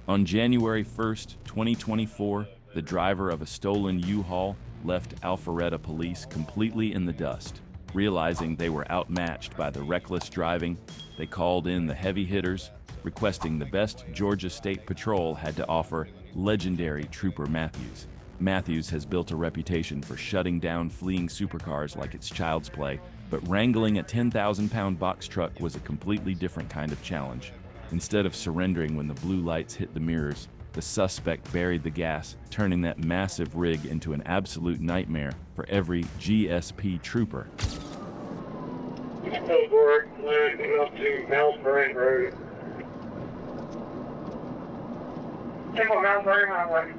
On January 1st, 2024, the driver of a stolen U-Haul left Alpharetta police completely in the dust. Realizing they were outmatched by the reckless driving, they called in the heavy hitters, requesting the best Georgia State Patrol had to offer, legendary Trooper Matthews. Matthews has built a reputation for shutting down fleeing supercars like it's child's play, but wrangling a 10,000-pound box truck was a completely different kind of challenge. Instead of surrendering when the blue lights hit the mirrors, the suspect buried the gas, turning that massive rig into an absolute nightmare for every GSP trooper. Work, up to Mount Spring Road. Take on Mount Spring Highway.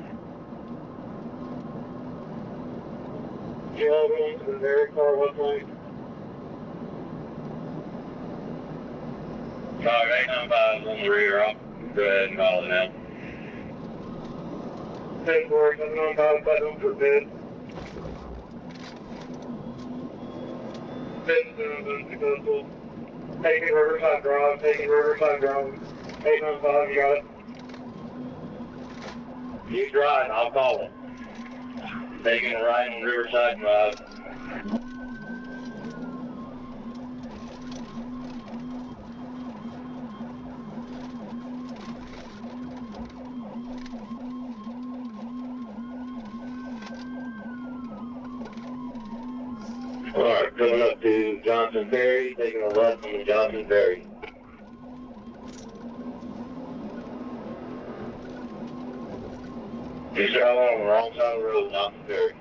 You all going to the very car, what point? 895 on the rear, I'll go ahead and call it now. 10-4, 795, but don't forbid. Taking Riverside Drive, 895, you got it. You drive, I'll call it. Taking a right on Riverside Drive. Alright, coming up to Johnson Ferry, taking a left on the Johnson Ferry. You're traveling on the wrong side of the road, Johnson Ferry.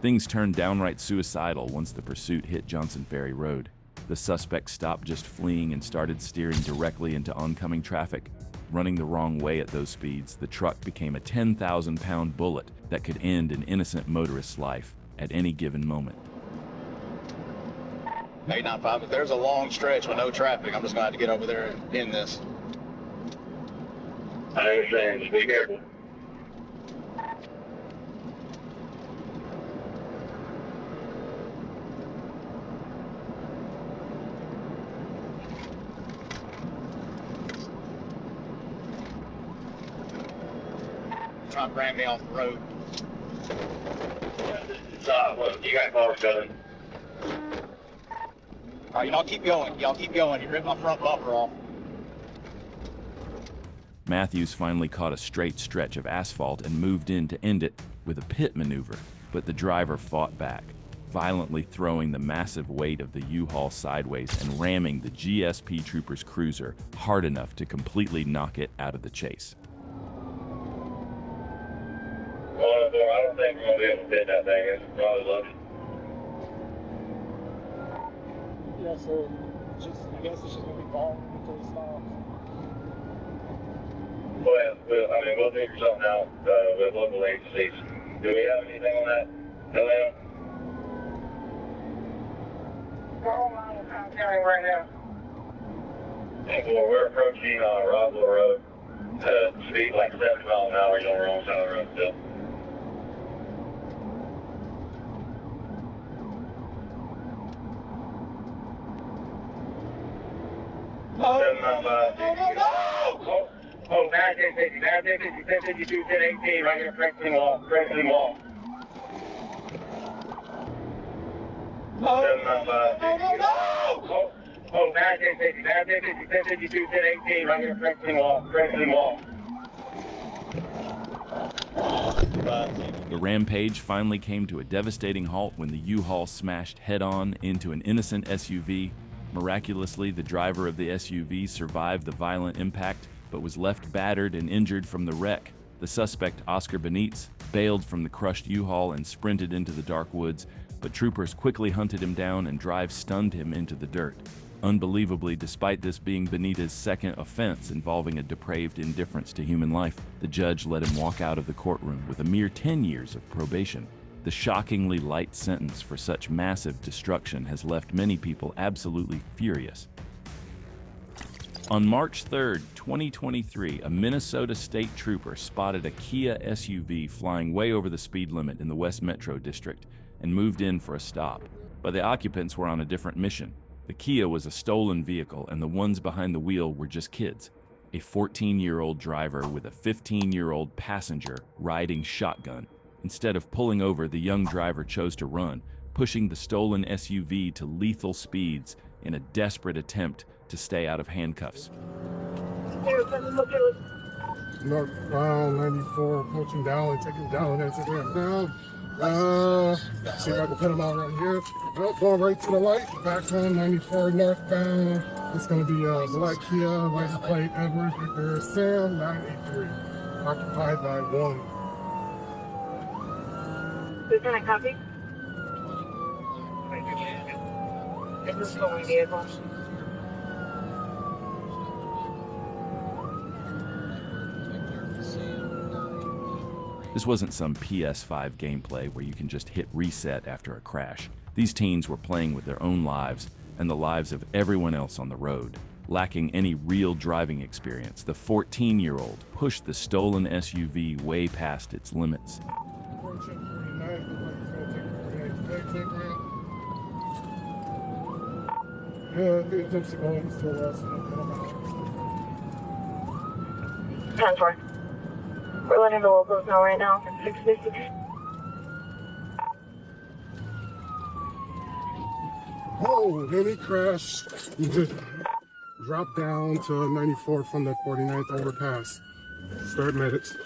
Things turned downright suicidal once the pursuit hit Johnson Ferry Road. The suspect stopped just fleeing and started steering directly into oncoming traffic. Running the wrong way at those speeds, the truck became a 10,000-pound bullet that could end an innocent motorist's life at any given moment. 895, if there's a long stretch with no traffic, I'm just going to have to get over there and end this. I understand, just be careful. Trying to ram me off the road. Well, you got cars coming. All right, y'all keep going. Y'all keep going. You ripped my front bumper off. Matthews finally caught a straight stretch of asphalt and moved in to end it with a pit maneuver, but the driver fought back, violently throwing the massive weight of the U-Haul sideways and ramming the GSP trooper's cruiser hard enough to completely knock it out of the chase. Well, I don't think we're going to be able to fit that thing. It's probably loaded. Yeah, so I guess it's just going to be following until it stops. Well, we'll figure something out with local agencies. Do we have anything on that? Hello? We're on County right now. We're approaching Roswell Road. Speed like 70 miles an hour. You're on the wrong side of the road still. Oh, 91050, 1052, 1018, right here, Franklin Wall. Oh, 91050, 1052, 1018, right here, Franklin Wall. The rampage finally came to a devastating halt when the U-Haul smashed head-on into an innocent SUV. Miraculously, the driver of the SUV survived the violent impact, but was left battered and injured from the wreck. The suspect, Oscar Benitez, bailed from the crushed U-Haul and sprinted into the dark woods, but troopers quickly hunted him down and drive-stunned him into the dirt. Unbelievably, despite this being Benitez's second offense involving a depraved indifference to human life, the judge let him walk out of the courtroom with a mere 10 years of probation. The shockingly light sentence for such massive destruction has left many people absolutely furious. On March 3, 2023, a Minnesota state trooper spotted a Kia SUV flying way over the speed limit in the West Metro District and moved in for a stop. But the occupants were on a different mission. The Kia was a stolen vehicle, and the ones behind the wheel were just kids. A 14-year-old driver with a 15-year-old passenger riding shotgun. Instead of pulling over, the young driver chose to run, pushing the stolen SUV to lethal speeds in a desperate attempt to stay out of handcuffs. Northbound 94, approaching down, taking down, exit ramp down. See if I can put them out right here. Going right to the light, back on 94 northbound. It's going to be a black Kia, license plate Edmond, Victor Sam 983, occupied by 1. Lieutenant, copy? Is this stolen vehicle? This wasn't some PS5 gameplay where you can just hit reset after a crash. These teens were playing with their own lives and the lives of everyone else on the road. Lacking any real driving experience, the 14-year-old pushed the stolen SUV way past its limits. Transfer. We're letting the locals know right now. 650. Whoa, then he crashed. He just dropped down to 94 from the 49th overpass. Start medics.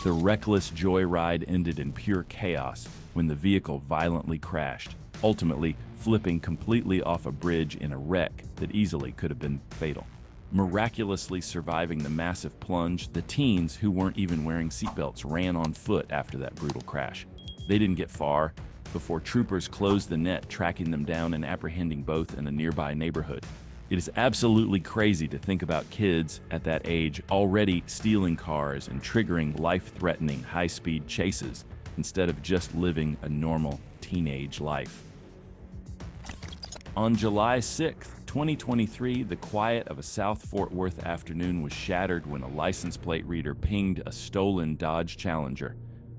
The reckless joyride ended in pure chaos when the vehicle violently crashed, ultimately flipping completely off a bridge in a wreck that easily could have been fatal. Miraculously surviving the massive plunge, the teens, who weren't even wearing seatbelts, ran on foot after that brutal crash. They didn't get far before troopers closed the net, tracking them down and apprehending both in a nearby neighborhood. It is absolutely crazy to think about kids at that age already stealing cars and triggering life-threatening high-speed chases instead of just living a normal teenage life. On July 6th, 2023, the quiet of a South Fort Worth afternoon was shattered when a license plate reader pinged a stolen Dodge Challenger.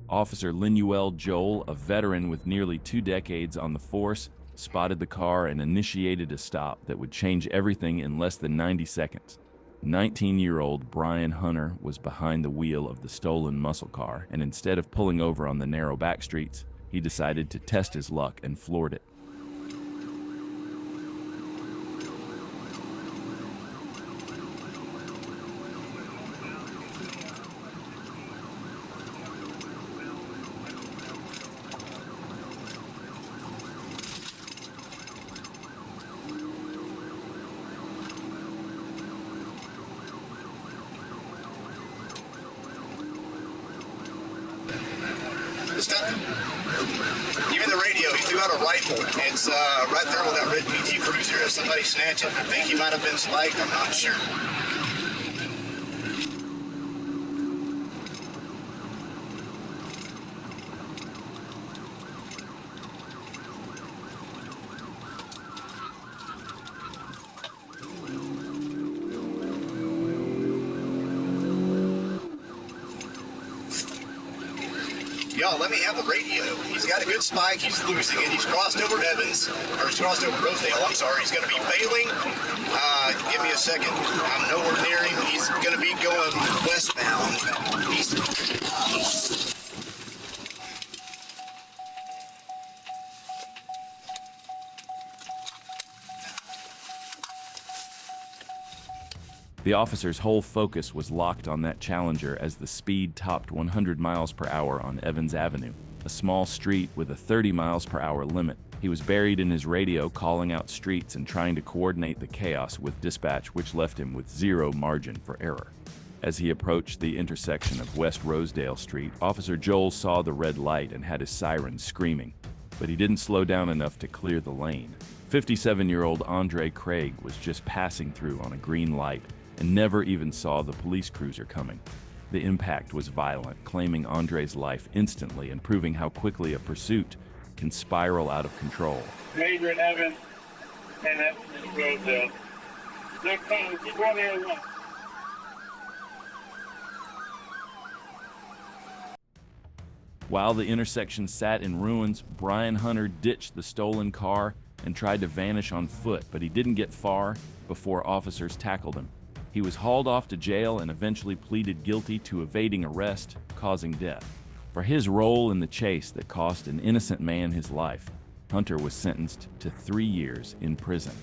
Officer Linuel Joel, a veteran with nearly 2 decades on the force, spotted the car and initiated a stop that would change everything in less than 90 seconds. 19-year-old Brian Hunter was behind the wheel of the stolen muscle car, and instead of pulling over on the narrow back streets, he decided to test his luck and floored it. Even the radio, he threw out a rifle. It's right there with that red PT Cruiser. If somebody snatched it, I think he might have been spiked. I'm not sure. Y'all, let me have the radio. He's got a good spike. He's losing it. He's crossed over Evans, or he's crossed over Rosedale. I'm sorry. He's going to be bailing. Give me a second. I'm nowhere near him. He's going to be going westbound. The officer's whole focus was locked on that Challenger as the speed topped 100 miles per hour on Evans Avenue, a small street with a 30 miles per hour limit. He was buried in his radio, calling out streets and trying to coordinate the chaos with dispatch, which left him with zero margin for error. As he approached the intersection of West Rosedale Street, Officer Joel saw the red light and had his siren screaming, but he didn't slow down enough to clear the lane. 57-year-old Andre Craig was just passing through on a green light and never even saw the police cruiser coming. The impact was violent, claiming Andre's life instantly and proving how quickly a pursuit can spiral out of control. Major in Evans and that's Rosedale. Next time, keep going there and While the intersection sat in ruins, Brian Hunter ditched the stolen car and tried to vanish on foot, but he didn't get far before officers tackled him. He was hauled off to jail and eventually pleaded guilty to evading arrest, causing death. For his role in the chase that cost an innocent man his life, Hunter was sentenced to 3 years in prison.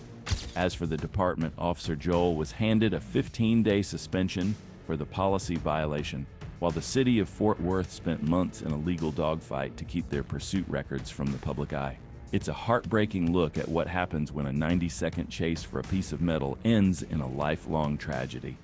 As for the department, Officer Joel was handed a 15-day suspension for the policy violation, while the city of Fort Worth spent months in a legal dogfight to keep their pursuit records from the public eye. It's a heartbreaking look at what happens when a 90-second chase for a piece of metal ends in a lifelong tragedy.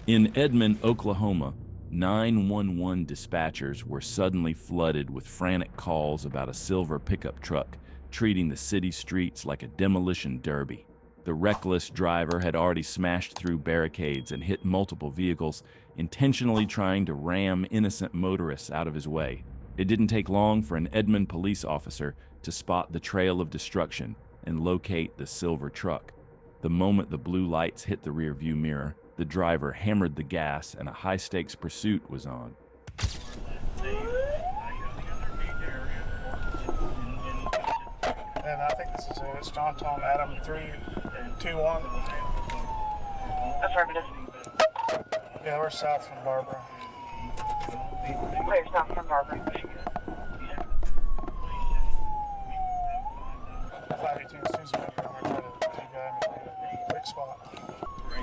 In Edmond, Oklahoma, 911 dispatchers were suddenly flooded with frantic calls about a silver pickup truck treating the city streets like a demolition derby. The reckless driver had already smashed through barricades and hit multiple vehicles, intentionally trying to ram innocent motorists out of his way. It didn't take long for an Edmond police officer to spot the trail of destruction and locate the silver truck. The moment the blue lights hit the rearview mirror, the driver hammered the gas and a high-stakes pursuit was on. And I think this is it. It's John Tom Adam 321. Affirmative. Yeah, we're south from Barbara. Clear south from Barbara. 518 Susie up here. I'm going to try to take a quick spot.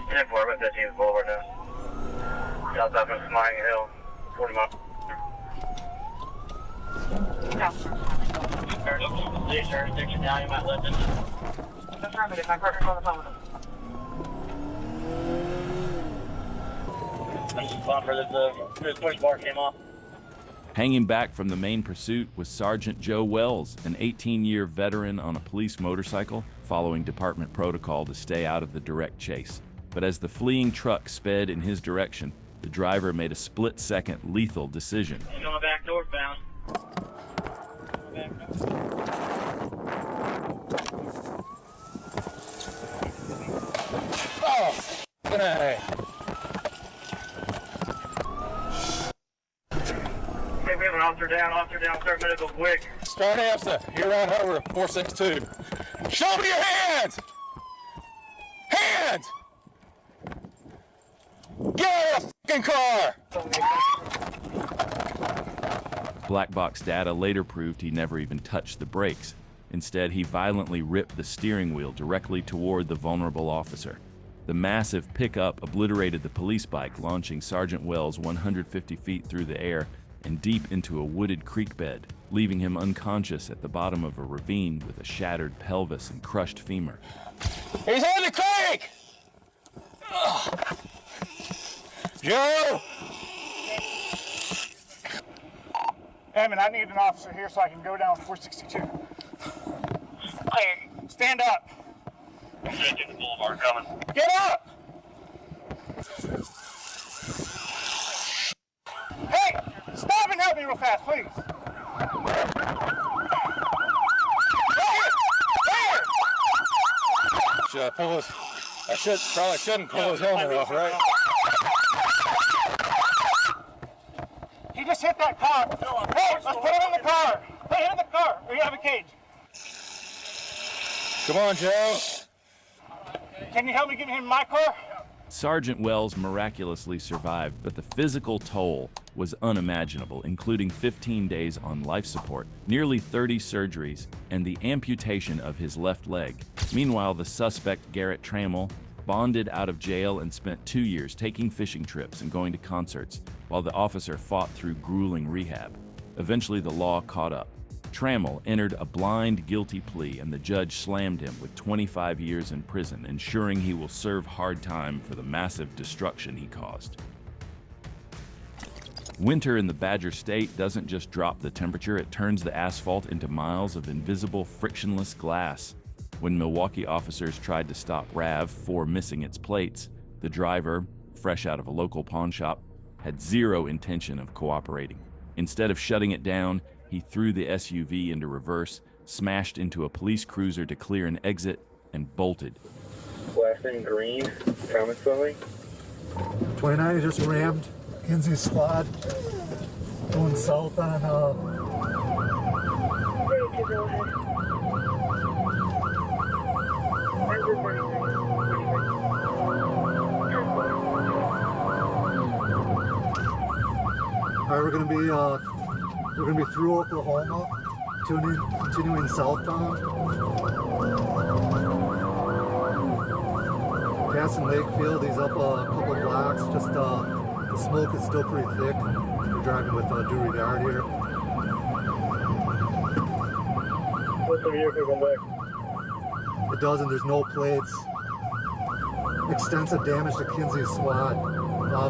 10-4, about 15 Boulevard now. South up from Smiling Hill, 40 miles. South from Jurisdiction now, you might let them. Affirmative. My partner's on the phone with him. This bumper, this push bar came off. Hanging back from the main pursuit was Sergeant Joe Wells, an 18-year veteran on a police motorcycle, following department protocol to stay out of the direct chase. But as the fleeing truck sped in his direction, the driver made a split-second lethal decision. He's going back northbound. Oh, hey. Okay, we have an officer down, start medical quick. Start AFSA. You're on over 462. Show me your hands! Hands! Get out of the fucking car! Black box data later proved he never even touched the brakes. Instead, he violently ripped the steering wheel directly toward the vulnerable officer. The massive pickup obliterated the police bike, launching Sergeant Wells 150 feet through the air and deep into a wooded creek bed, leaving him unconscious at the bottom of a ravine with a shattered pelvis and crushed femur. He's on the creek! Ugh. Joe! Edmond, I need an officer here so I can go down 462. Clear. Stand up. 15 Boulevard coming. Get up! Hey! Stop and help me real fast, please. Should I pull his... I probably shouldn't pull his helmet off, right? He just hit that car. Hey, let's put him in the car. Put him in the car. Or you have a cage. Come on, Joe. Can you help me get him in my car? Sergeant Wells miraculously survived, but the physical toll was unimaginable, including 15 days on life support, nearly 30 surgeries, and the amputation of his left leg. Meanwhile, the suspect, Garrett Trammell, bonded out of jail and spent 2 years taking fishing trips and going to concerts, while the officer fought through grueling rehab. Eventually, the law caught up. Trammell entered a blind guilty plea, and the judge slammed him with 25 years in prison, ensuring he will serve hard time for the massive destruction he caused. Winter in the Badger State doesn't just drop the temperature, it turns the asphalt into miles of invisible, frictionless glass. When Milwaukee officers tried to stop RAV4 missing its plates, the driver, fresh out of a local pawn shop, had zero intention of cooperating. Instead of shutting it down, he threw the SUV into reverse, smashed into a police cruiser to clear an exit, and bolted. Flashing green, coming slowly. 29 just rammed Kinsey's squad. Going south on, Ready to go ahead. Engine running. Alright, we're gonna be through Oklahoma, continuing southbound. Passing Lakefield, he's up a couple of blocks, just the smoke is still pretty thick. We're driving with Durango here. What's the vehicle going back? It doesn't, there's no plates. Extensive damage to Kinsey's squad.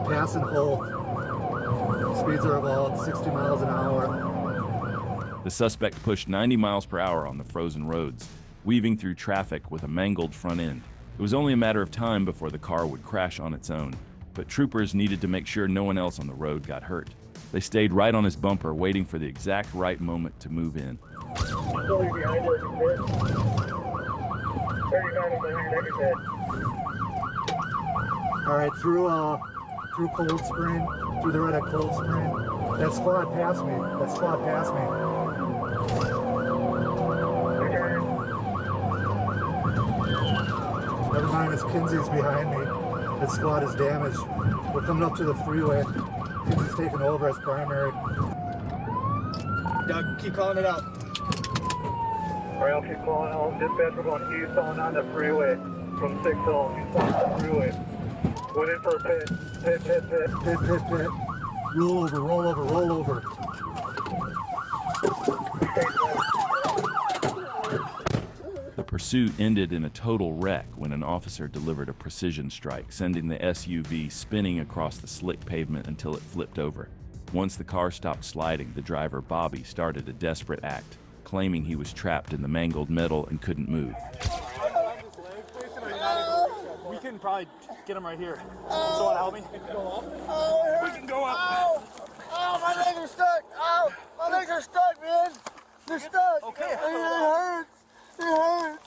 Passing Holt. Speeds are about 60 miles an hour. The suspect pushed 90 miles per hour on the frozen roads, weaving through traffic with a mangled front end. It was only a matter of time before the car would crash on its own, but troopers needed to make sure no one else on the road got hurt. They stayed right on his bumper, waiting for the exact right moment to move in. Slowly behind us, 39 is behind every head. Alright, through Cold Spring, through the red at Cold Spring. That squad passed me. Never mind, it's Kinsey's behind me. That squad is damaged. We're coming up to the freeway. Kinsey's taking over as primary. Doug, keep calling it out. Alright, I'll keep calling out. Dispatch, we're going eastbound on the freeway from 6 Hill. Eastbound on the freeway. Went in for a pit. Pit. Roll over. The pursuit ended in a total wreck when an officer delivered a precision strike, sending the SUV spinning across the slick pavement until it flipped over. Once the car stopped sliding, the driver, Bobby, started a desperate act, claiming he was trapped in the mangled metal and couldn't move. We can probably get him right here. Someone help me? We can go up. Oh, my legs are stuck. Oh, my legs are stuck, man. They're stuck. Okay. It hurts.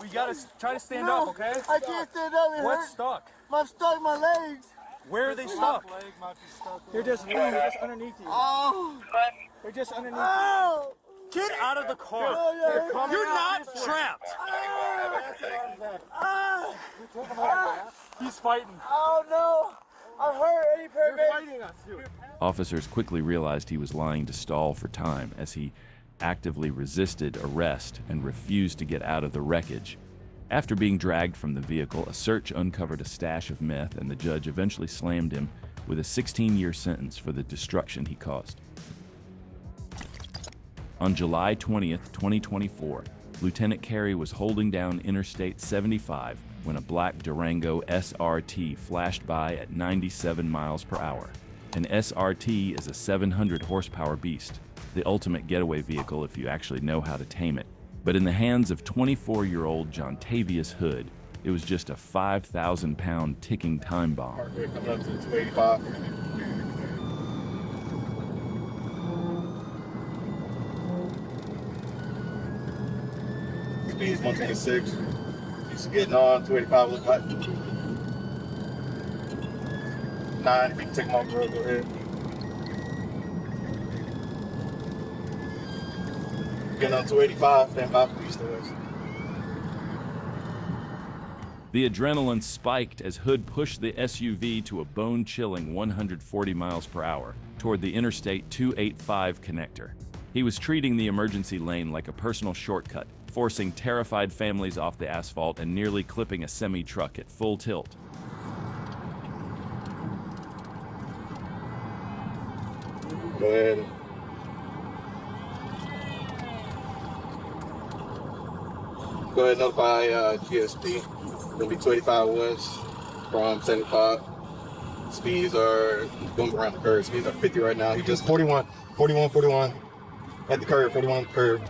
We gotta try to stand up, okay? I can't stand up. It What's hurts. stuck? I'm stuck in my legs. Where are they stuck? They're just underneath you. Oh. They're just underneath Oh. Get out of the car. Oh, You're not trapped. He's fighting. Oh, no. I'm hurt. Any paramedics? Officers quickly realized he was lying to stall for time as he actively resisted arrest and refused to get out of the wreckage. After being dragged from the vehicle, a search uncovered a stash of meth, and the judge eventually slammed him with a 16-year sentence for the destruction he caused. On July 20th, 2024, Lieutenant Carey was holding down Interstate 75 when a black Durango SRT flashed by at 97 miles per hour. An SRT is a 700 horsepower beast, the ultimate getaway vehicle if you actually know how to tame it. But in the hands of 24-year-old Jontavius Hood, it was just a 5,000-pound ticking time bomb. Coming up to 285. Speed's 126. He's getting on 285. Look like 9. If you can take him off the road, go ahead. Getting on 285. Stand by for east of us. The adrenaline spiked as Hood pushed the SUV to a bone-chilling 140 miles per hour toward the Interstate 285 connector. He was treating the emergency lane like a personal shortcut, forcing terrified families off the asphalt and nearly clipping a semi-truck at full tilt. Go ahead. Go ahead and notify GSP. Gonna be 285 west from 75. Speeds are going around the curve. Speeds are 50 right now. He just 41 at the curve, 41 on the curve.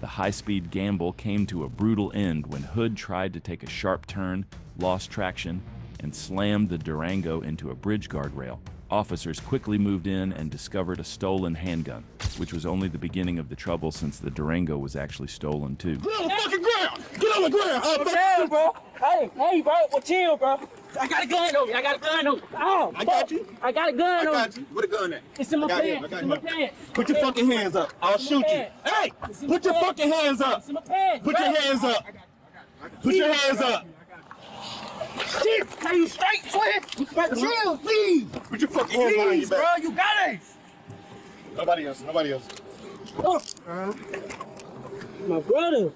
The high-speed gamble came to a brutal end when Hood tried to take a sharp turn, lost traction, and slammed the Durango into a bridge guardrail. Officers quickly moved in and discovered a stolen handgun, which was only the beginning of the trouble since the Durango was actually stolen too. Get on the fucking ground! Get on the ground! Chill, bro. Hey, bro. Well, chill, bro. I got a gun on me. I got a gun on me. Oh, I got you. I got a gun on me. I got you. Where the gun at? It's in my I got him. pants. I got It's in my him. pants. Put your fucking hands up. I'll shoot you. Hey, put your fucking hands up. It's in my pants. Put your hands up. Put your hands up. Shit, are you straight, twin? Chill, please. Put your fucking hands behind your Bro, back. you got it. Nobody else. Nobody else. Oh. My brother.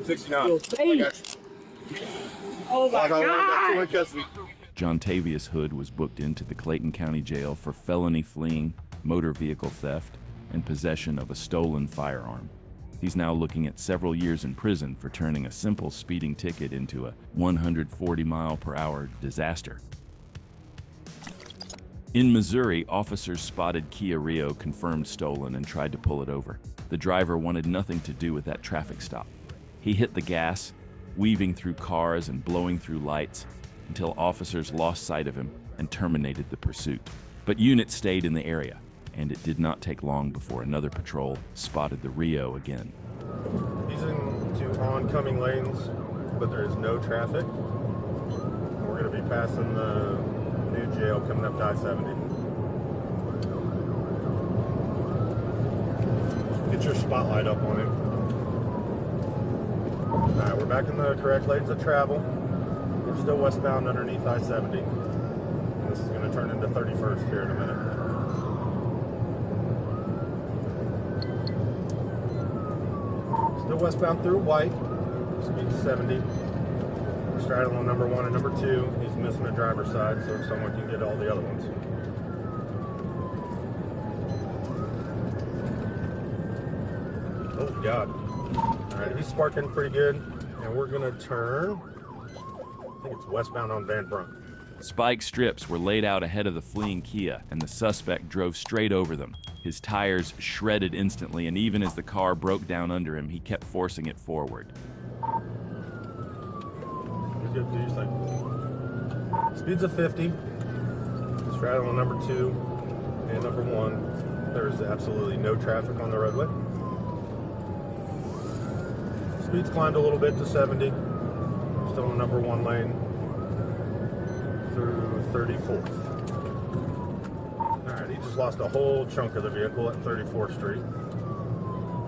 69. Your I face. got you. Oh my God. John Tavius Hood was booked into the Clayton County Jail for felony fleeing, motor vehicle theft, and possession of a stolen firearm. He's now looking at several years in prison for turning a simple speeding ticket into a 140-mile-per-hour disaster. In Missouri, officers spotted Kia Rio confirmed stolen and tried to pull it over. The driver wanted nothing to do with that traffic stop. He hit the gas, weaving through cars and blowing through lights, until officers lost sight of him and terminated the pursuit. But units stayed in the area, and it did not take long before another patrol spotted the Rio again. He's into oncoming lanes, but there is no traffic. We're going to be passing the new jail coming up to I-70. Get your spotlight up on him. Alright, we're back in the correct lanes of travel. We're still westbound underneath I-70. And this is going to turn into 31st here in a minute. Still westbound through White, speed 70. We're straddling number 1 and number 2. He's missing the driver's side, so someone can get all the other ones. Oh God. Alright, he's sparking pretty good. And we're gonna turn, I think it's westbound on Van Brunt. Spike strips were laid out ahead of the fleeing Kia, and the suspect drove straight over them. His tires shredded instantly, and even as the car broke down under him, he kept forcing it forward. You're good, do your thing. Speeds of 50. Straddle on number 2 and number 1. There's absolutely no traffic on the roadway. Speeds climbed a little bit to 70. Still in number 1 lane through 34th. Alright, he just lost a whole chunk of the vehicle at 34th Street.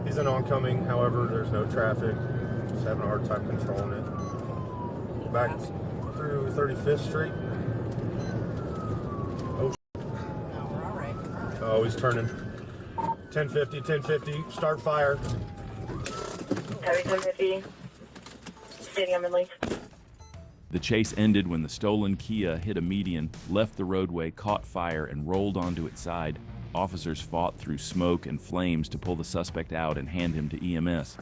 He's in oncoming, however, there's no traffic. Just having a hard time controlling it. Back through 35th Street. Oh, oh, he's turning. 1050, 1050, start fire. Heavy 1050. Stating I'm in lane. The chase ended when the stolen Kia hit a median, left the roadway, caught fire, and rolled onto its side. Officers fought through smoke and flames to pull the suspect out and hand him to EMS.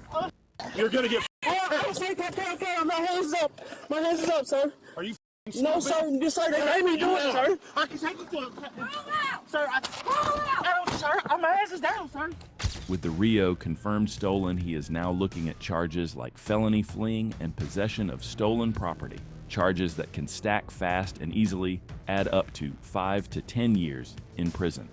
You're gonna get. Okay, my hands is up. My hands is up, sir. Are you? No, sir. This sir, they made me do it, sir. I can take you to a. Sir, sir, my hands is down, sir. With the Rio confirmed stolen, he is now looking at charges like felony fleeing and possession of stolen property, charges that can stack fast and easily add up to 5 to 10 years in prison.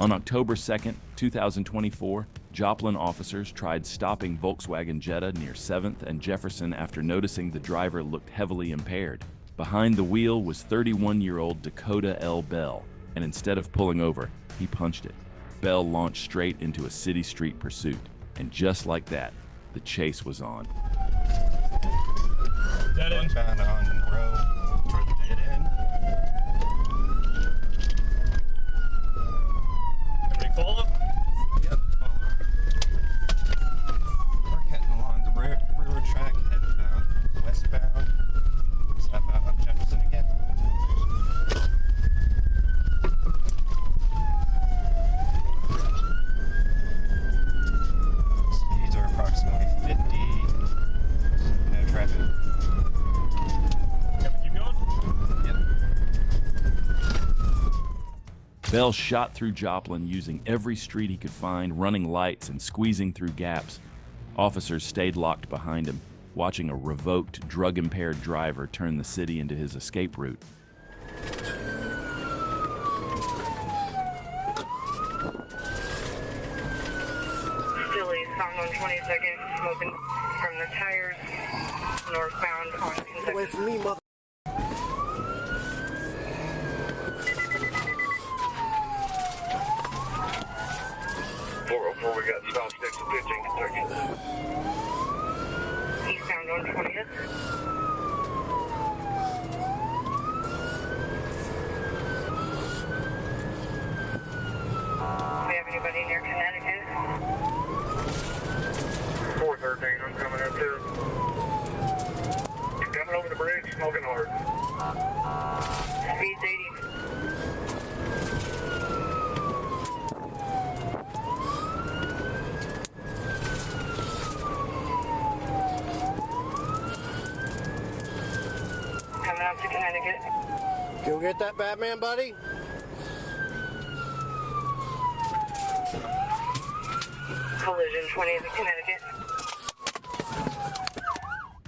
On October 2nd, 2024, Joplin officers tried stopping Volkswagen Jetta near 7th and Jefferson after noticing the driver looked heavily impaired. Behind the wheel was 31-year-old Dakota L. Bell, and instead of pulling over, he punched it. Bell launched straight into a city street pursuit, and just like that, the chase was on. Dead end. Bound on the road toward the dead end. Everybody follow? Yep, follow. We're heading along the railroad track, heading westbound. Stop out on Jefferson again. Speeds are approximately 50. No traffic. Yep, keep going. Yep. Bell shot through Joplin using every street he could find, running lights and squeezing through gaps. Officers stayed locked behind him, watching a revoked, drug-impaired driver turn the city into his escape route. Philly, found on 22nd, smoking from the tires, northbound on Kentucky. Away from me, mother. 10-4, we got stop sticks at 15 Kentucky. Eastbound on 20th. Do we have anybody near Connecticut? 413, I'm coming up too. Coming over the bridge, smoking hard. Speed's 80. Coming up to Connecticut. Go get that Batman, buddy. Collision 20th of Connecticut.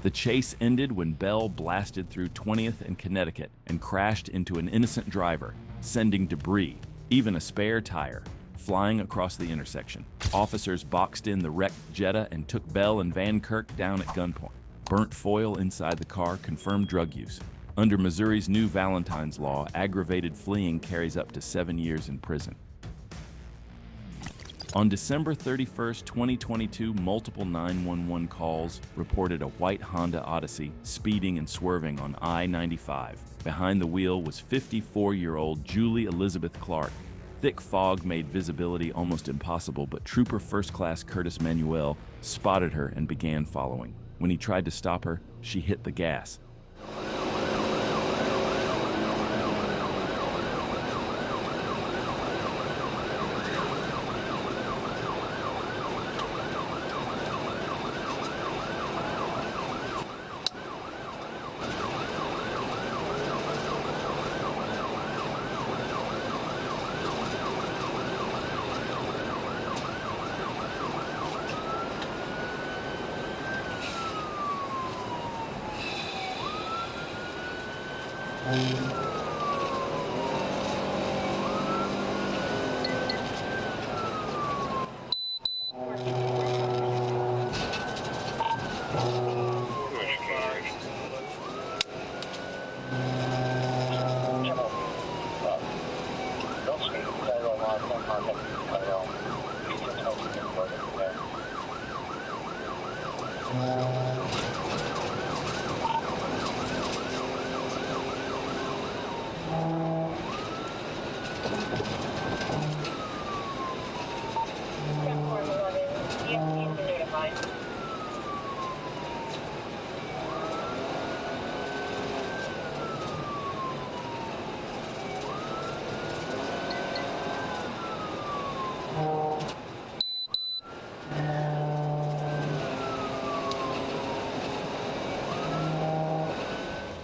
The chase ended when Bell blasted through 20th and Connecticut and crashed into an innocent driver, sending debris, even a spare tire, flying across the intersection. Officers boxed in the wrecked Jetta and took Bell and Van Kirk down at gunpoint. Burnt foil inside the car confirmed drug use. Under Missouri's new Valentine's law, aggravated fleeing carries up to 7 years in prison. On December 31, 2022, multiple 911 calls reported a white Honda Odyssey speeding and swerving on I-95. Behind the wheel was 54-year-old Julie Elizabeth Clark. Thick fog made visibility almost impossible, but Trooper First Class Curtis Manuel spotted her and began following. When he tried to stop her, she hit the gas.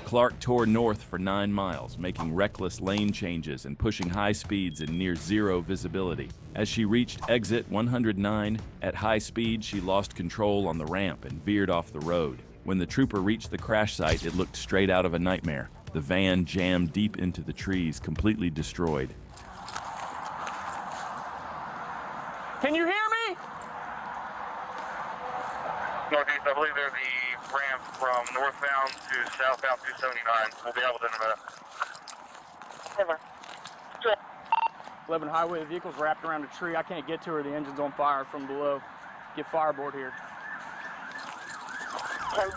Clark tore north for 9 miles, making reckless lane changes and pushing high speeds in near zero visibility. As she reached exit 109, at high speed she lost control on the ramp and veered off the road. When the trooper reached the crash site, it looked straight out of a nightmare. The van jammed deep into the trees, completely destroyed. Can you hear me? Northeast, I believe they're the ramp from northbound to southbound 279. We'll be able to Over. 11 highway, the vehicle's wrapped around a tree. I can't get to her. The engine's on fire from below. Get fireboard here.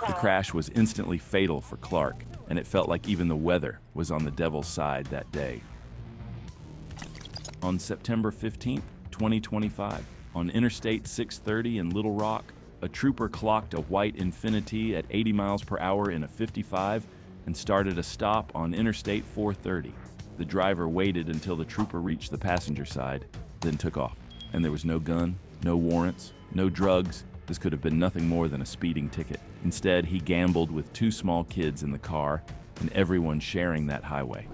The crash was instantly fatal for Clark, and it felt like even the weather was on the devil's side that day. On September 15th, 2025, on Interstate 630 in Little Rock, a trooper clocked a white Infiniti at 80 miles per hour in a 55 and started a stop on Interstate 430. The driver waited until the trooper reached the passenger side, then took off. And there was no gun, no warrants, no drugs. This could have been nothing more than a speeding ticket. Instead, he gambled with 2 small kids in the car and everyone sharing that highway.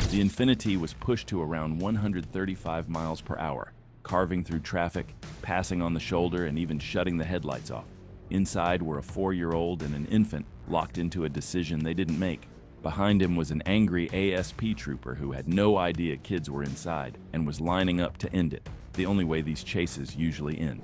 The Infiniti was pushed to around 135 miles per hour, carving through traffic, passing on the shoulder, and even shutting the headlights off. Inside were a 4-year-old and an infant locked into a decision they didn't make. Behind him was an angry ASP trooper who had no idea kids were inside and was lining up to end it, the only way these chases usually end.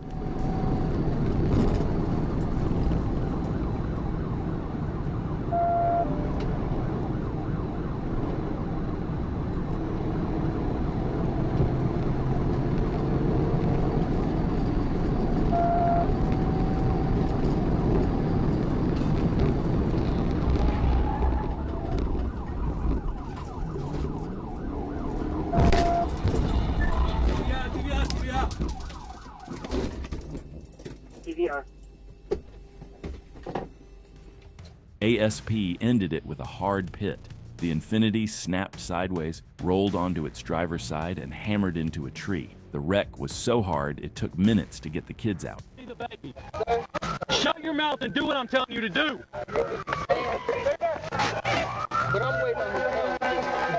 ASP ended it with a hard pit. The Infiniti snapped sideways, rolled onto its driver's side, and hammered into a tree. The wreck was so hard it took minutes to get the kids out. Shut your mouth and do what I'm telling you to do.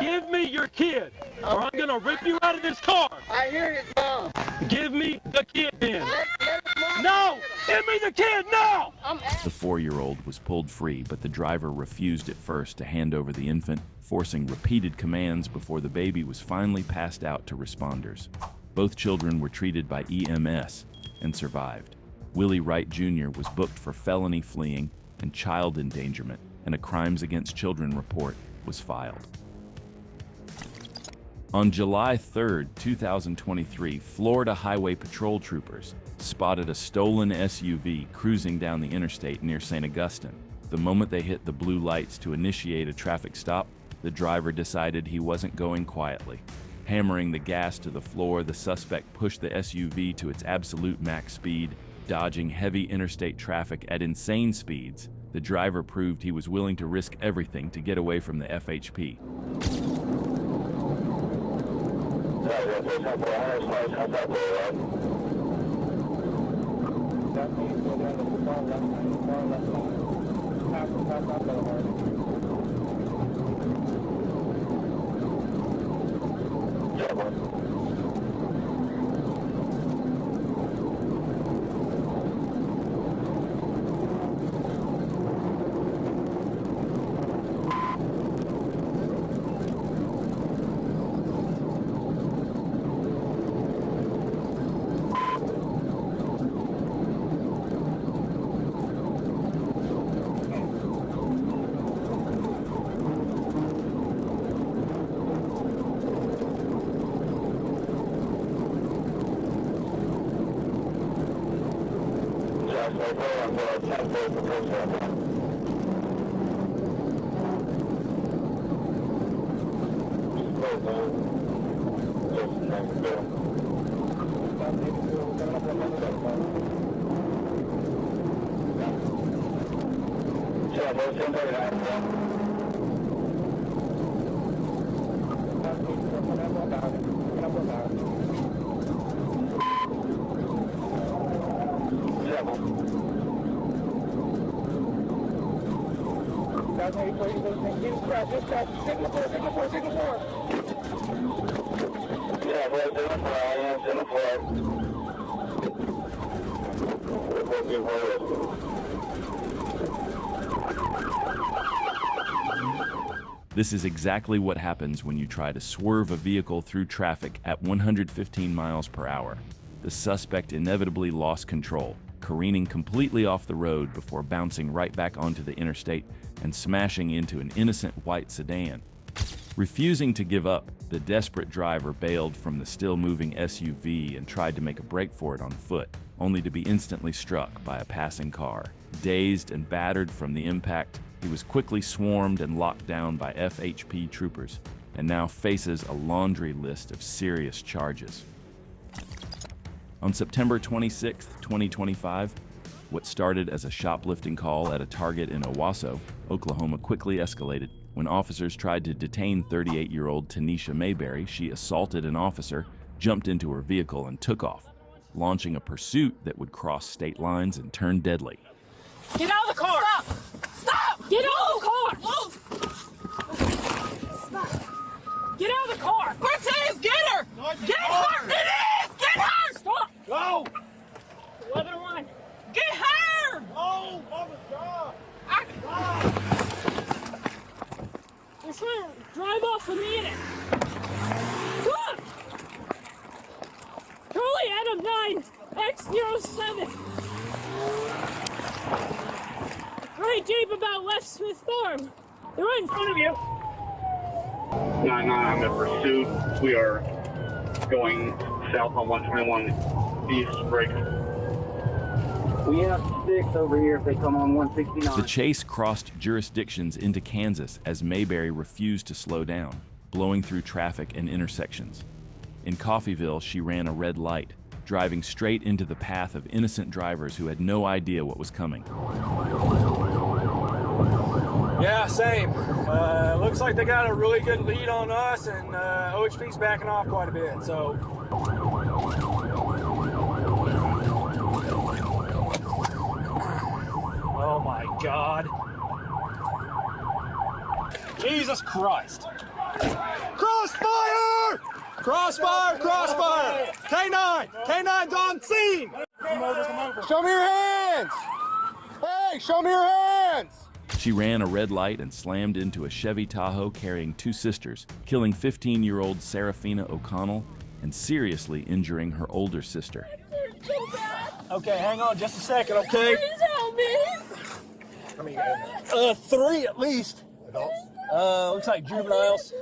Give me your kid, or I'm gonna rip you out of this car. I hear it, Mom. Give me the kid then. No! Give me the kid now! The 4-year-old was pulled free, but the driver refused at first to hand over the infant, forcing repeated commands before the baby was finally passed out to responders. Both children were treated by EMS and survived. Willie Wright Jr. was booked for felony fleeing and child endangerment, and a Crimes Against Children report was filed. On July 3, 2023, Florida Highway Patrol troopers spotted a stolen SUV cruising down the interstate near St. Augustine. The moment they hit the blue lights to initiate a traffic stop, the driver decided he wasn't going quietly. Hammering the gas to the floor, the suspect pushed the SUV to its absolute max speed, dodging heavy interstate traffic at insane speeds. The driver proved he was willing to risk everything to get away from the FHP. This is exactly what happens when you try to swerve a vehicle through traffic at 115 miles per hour. The suspect inevitably lost control, careening completely off the road before bouncing right back onto the interstate and smashing into an innocent white sedan. Refusing to give up, the desperate driver bailed from the still-moving SUV and tried to make a break for it on foot, only to be instantly struck by a passing car. Dazed and battered from the impact, he was quickly swarmed and locked down by FHP troopers, and now faces a laundry list of serious charges. On September 26, 2025, what started as a shoplifting call at a Target in Owasso, Oklahoma, quickly escalated. When officers tried to detain 38-year-old Tanisha Mayberry, she assaulted an officer, jumped into her vehicle, and took off, launching a pursuit that would cross state lines and turn deadly. Get out of the car! Stop! Stop! Get out of the car! Move! Stop! Get Get her! It is! Get her! Stop! Go! 11-1. Get her! Oh, mother God! They're trying to drive off with me in it. Stop! Charlie Adam 9, X07. Right, Jeep about West Smith Farm. They're right in front of you. 9-9, I'm in pursuit. We are going south on 121 east break. We have 6 over here if they come on 169. The chase crossed jurisdictions into Kansas as Mayberry refused to slow down, blowing through traffic and intersections. In Coffeyville, she ran a red light, driving straight into the path of innocent drivers who had no idea what was coming. Yeah, same. Looks like they got a really good lead on us, and OHP's backing off quite a bit, so. Oh my God. Jesus Christ. Crossfire! Crossfire! Crossfire! K9! K9's on scene! Come over. Show me your hands! Hey, show me your hands! She ran a red light and slammed into a Chevy Tahoe carrying 2 sisters, killing 15-year-old Serafina O'Connell and seriously injuring her older sister. Okay, hang on just a second, okay? Please help me. How many guys? 3 at least. Adults? Looks like juveniles.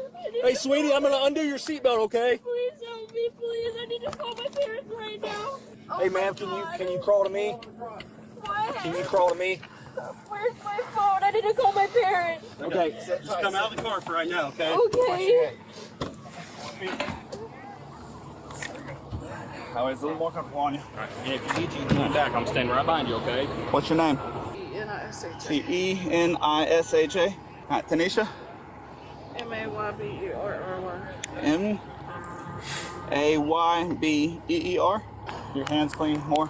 Hey, sweetie, I'm gonna undo your seatbelt, okay? Please help me, please. I need to call my parents right now. Hey, ma'am, can you crawl to me? What? Can you crawl to me? Where's my phone? I need to call my parents. Okay, just come out of the car for right now, okay? Okay. How is a little more comfortable on you? Yeah, if you need to, you can come back. I'm standing right behind you, okay? What's your name? E-N-I-S-H-A. T-E-N-I-S-H-A. All right, Tanisha? M-A-Y-B-E-R-R-Y. M-A-Y-B-E-E-R. Your hands clean more?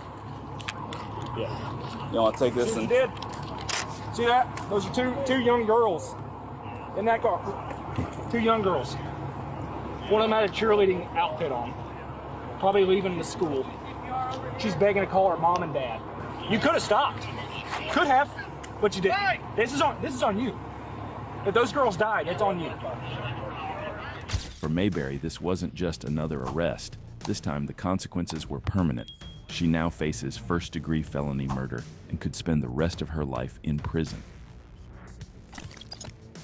Yeah. You want to take this See and... what you did? See that? Those are two young girls in that car. 2 young girls. One of them had a cheerleading outfit on. Probably leaving the school. She's begging to call her mom and dad. You could have stopped. Could have, but you didn't. This is on you. If those girls died, it's on you. For Mayberry, this wasn't just another arrest. This time, the consequences were permanent. She now faces first-degree felony murder and could spend the rest of her life in prison.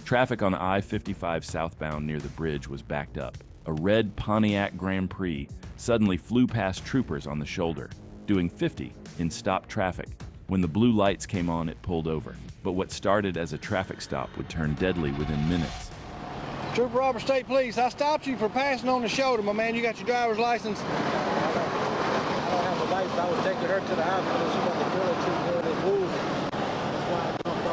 Traffic on I-55 southbound near the bridge was backed up. A red Pontiac Grand Prix suddenly flew past troopers on the shoulder, doing 50 in stopped traffic. When the blue lights came on, it pulled over. But what started as a traffic stop would turn deadly within minutes. Trooper Robert State Police, I stopped you for passing on the shoulder, my man. You got your driver's license? I don't have a license. I was taking her to the hospital. She got the bullet too good and moved. That's why I jumped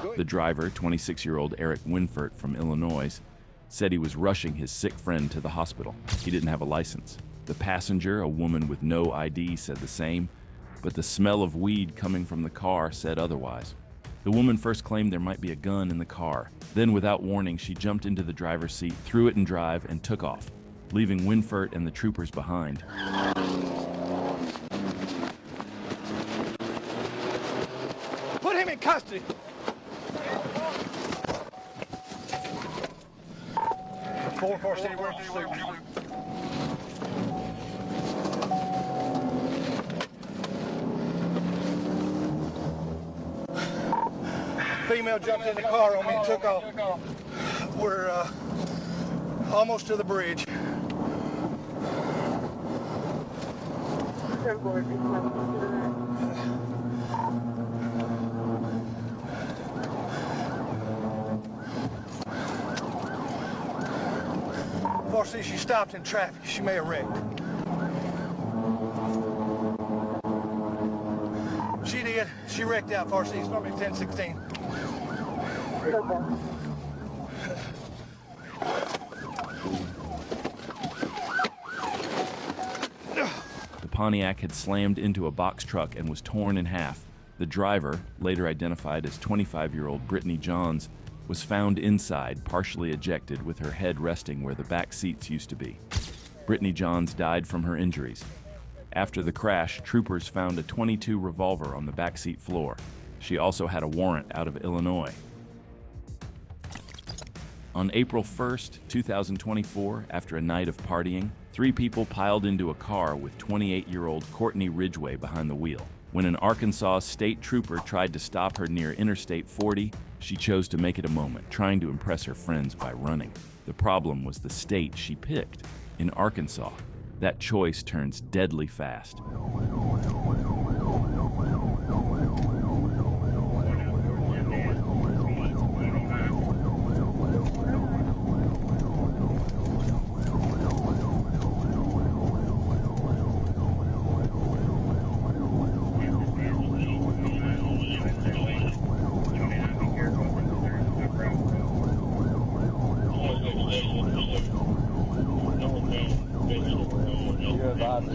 over. The driver, 26-year-old Eric Winfert from Illinois, said he was rushing his sick friend to the hospital. He didn't have a license. The passenger, a woman with no ID, said the same, but the smell of weed coming from the car said otherwise. The woman first claimed there might be a gun in the car. Then, without warning, she jumped into the driver's seat, threw it in drive, and took off, leaving Winfert and the troopers behind. Put him in custody. Four City, where's the pursuit? Female jumped in the car on me and took off. We're almost to the bridge. Unfortunately, she stopped in traffic. She may have wrecked. She did. She wrecked out. Unfortunately, it's normally 1016. The Pontiac had slammed into a box truck and was torn in half. The driver, later identified as 25-year-old Brittany Johns, was found inside, partially ejected with her head resting where the back seats used to be. Brittany Johns died from her injuries. After the crash, troopers found a .22 revolver on the backseat floor. She also had a warrant out of Illinois. On April 1st, 2024, after a night of partying, 3 people piled into a car with 28-year-old Courtney Ridgway behind the wheel. When an Arkansas state trooper tried to stop her near Interstate 40, she chose to make it a moment, trying to impress her friends by running. The problem was the state she picked, in Arkansas. That choice turns deadly fast.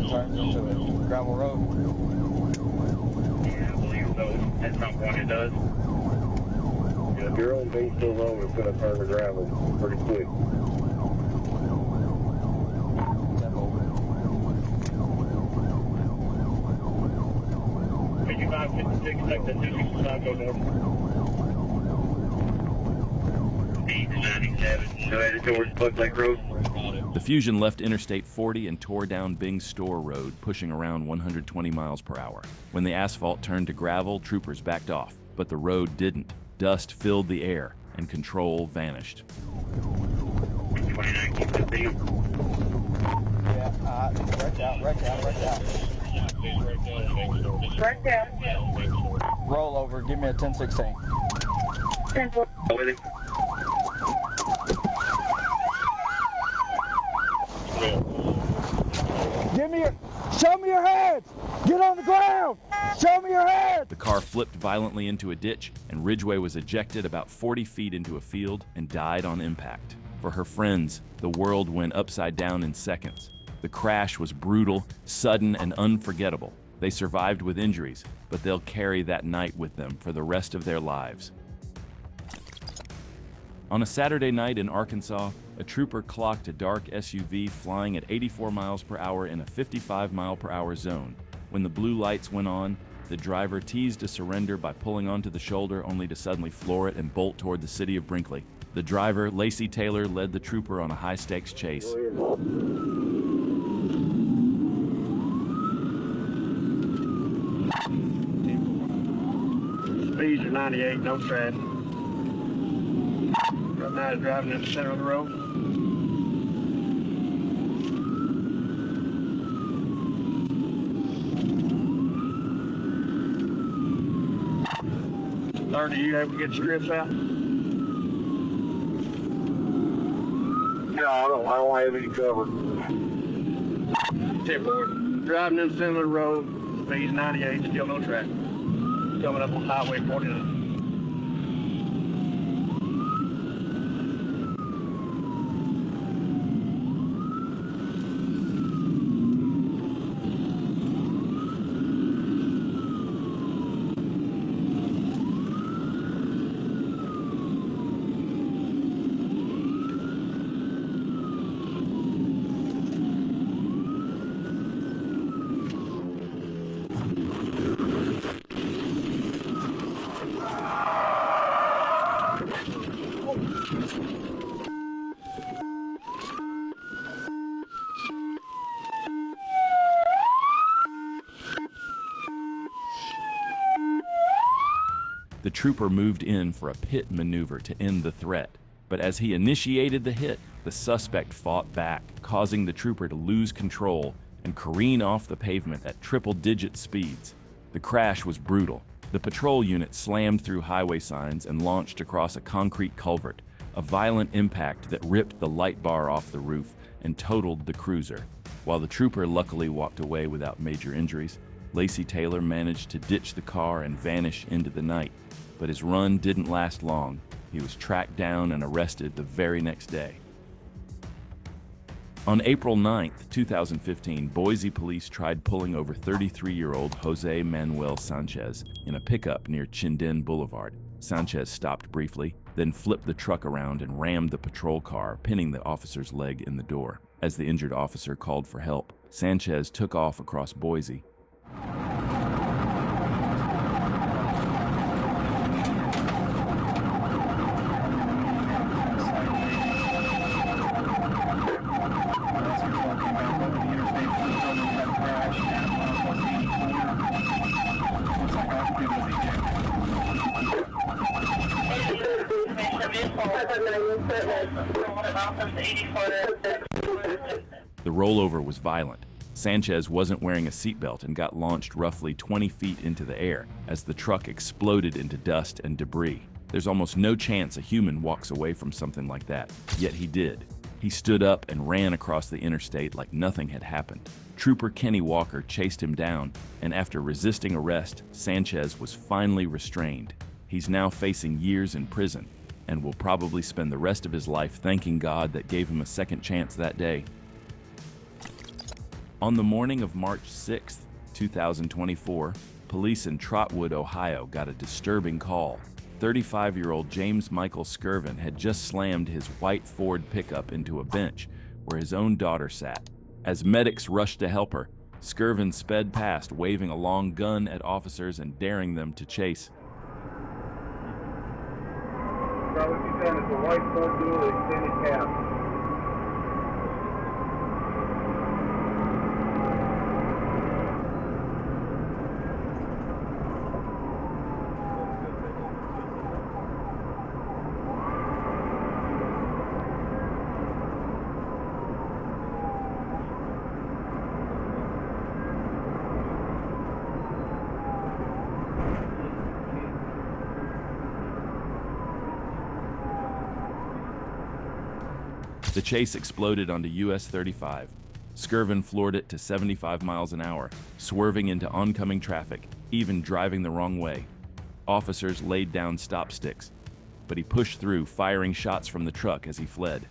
Turns into a gravel road. Yeah, I believe so. At some point it does. Yeah, if you're on base so long, it's going to turn to gravel pretty quick. 5556, take the 265, go north. 897, go ahead towards Buck Lake Road. The Fusion left Interstate 40 and tore down Bing Store Road, pushing around 120 miles per hour. When the asphalt turned to gravel, troopers backed off, but the road didn't. Dust filled the air, and control vanished. 29, keep the video. Yeah, Right down. roll over, give me a 1016. 10-4. With it. Show me your hands! Get on the ground! Show me your hands! The car flipped violently into a ditch, and Ridgway was ejected about 40 feet into a field and died on impact. For her friends, the world went upside down in seconds. The crash was brutal, sudden, and unforgettable. They survived with injuries, but they'll carry that night with them for the rest of their lives. On a Saturday night in Arkansas, a trooper clocked a dark SUV flying at 84 miles per hour in a 55 mile per hour zone. When the blue lights went on, the driver teased a surrender by pulling onto the shoulder only to suddenly floor it and bolt toward the city of Brinkley. The driver, Lacey Taylor, led the trooper on a high-stakes chase. Speeds are 98, no traffic. Right now he's driving in the center of the road. 30, you able to get strips out? No, I don't have any cover. 10-4. Driving in the center of the road, speeds 98, still no traffic. Coming up on Highway 49. The trooper moved in for a pit maneuver to end the threat. But as he initiated the hit, the suspect fought back, causing the trooper to lose control and careen off the pavement at triple-digit speeds. The crash was brutal. The patrol unit slammed through highway signs and launched across a concrete culvert, a violent impact that ripped the light bar off the roof and totaled the cruiser. While the trooper luckily walked away without major injuries, Lacey Taylor managed to ditch the car and vanish into the night. But his run didn't last long. He was tracked down and arrested the very next day. On April 9, 2015, Boise police tried pulling over 33-year-old Jose Manuel Sanchez in a pickup near Chinden Boulevard. Sanchez stopped briefly, then flipped the truck around and rammed the patrol car, pinning the officer's leg in the door. As the injured officer called for help, Sanchez took off across Boise. The rollover was violent. Sanchez wasn't wearing a seatbelt and got launched roughly 20 feet into the air as the truck exploded into dust and debris. There's almost no chance a human walks away from something like that, yet he did. He stood up and ran across the interstate like nothing had happened. Trooper Kenny Walker chased him down, and after resisting arrest, Sanchez was finally restrained. He's now facing years in prison and will probably spend the rest of his life thanking God that gave him a second chance that day. On the morning of March 6, 2024, police in Trotwood, Ohio got a disturbing call. 35-year-old James Michael Skirvin had just slammed his white Ford pickup into a bench where his own daughter sat. As medics rushed to help her, Skirvin sped past, waving a long gun at officers and daring them to chase. That would be done as a white Ford dual extended cab. The chase exploded onto US 35. Skirvin floored it to 75 miles an hour, swerving into oncoming traffic, even driving the wrong way. Officers laid down stop sticks, but he pushed through, firing shots from the truck as he fled.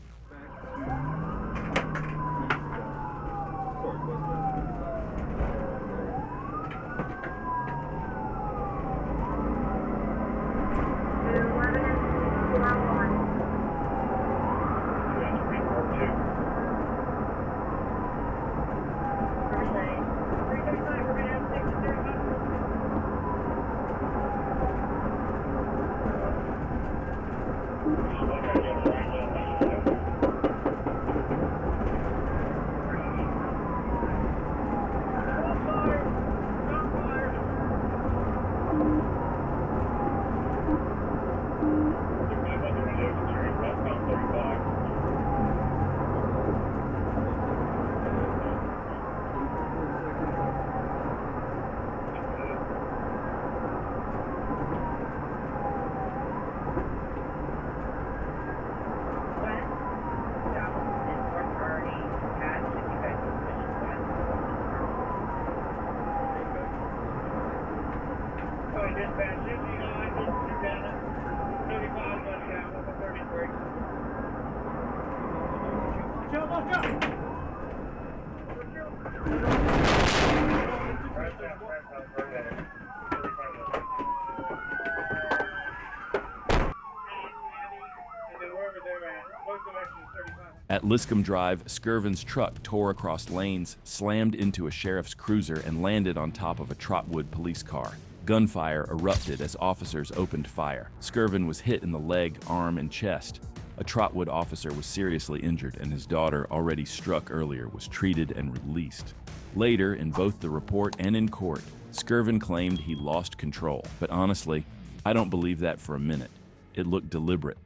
At Liscombe Drive, Skirvin's truck tore across lanes, slammed into a sheriff's cruiser, and landed on top of a Trotwood police car. Gunfire erupted as officers opened fire. Skirvin was hit in the leg, arm, and chest. A Trotwood officer was seriously injured, and his daughter, already struck earlier, was treated and released. Later, in both the report and in court, Skirvin claimed he lost control. But honestly, I don't believe that for a minute. It looked deliberate.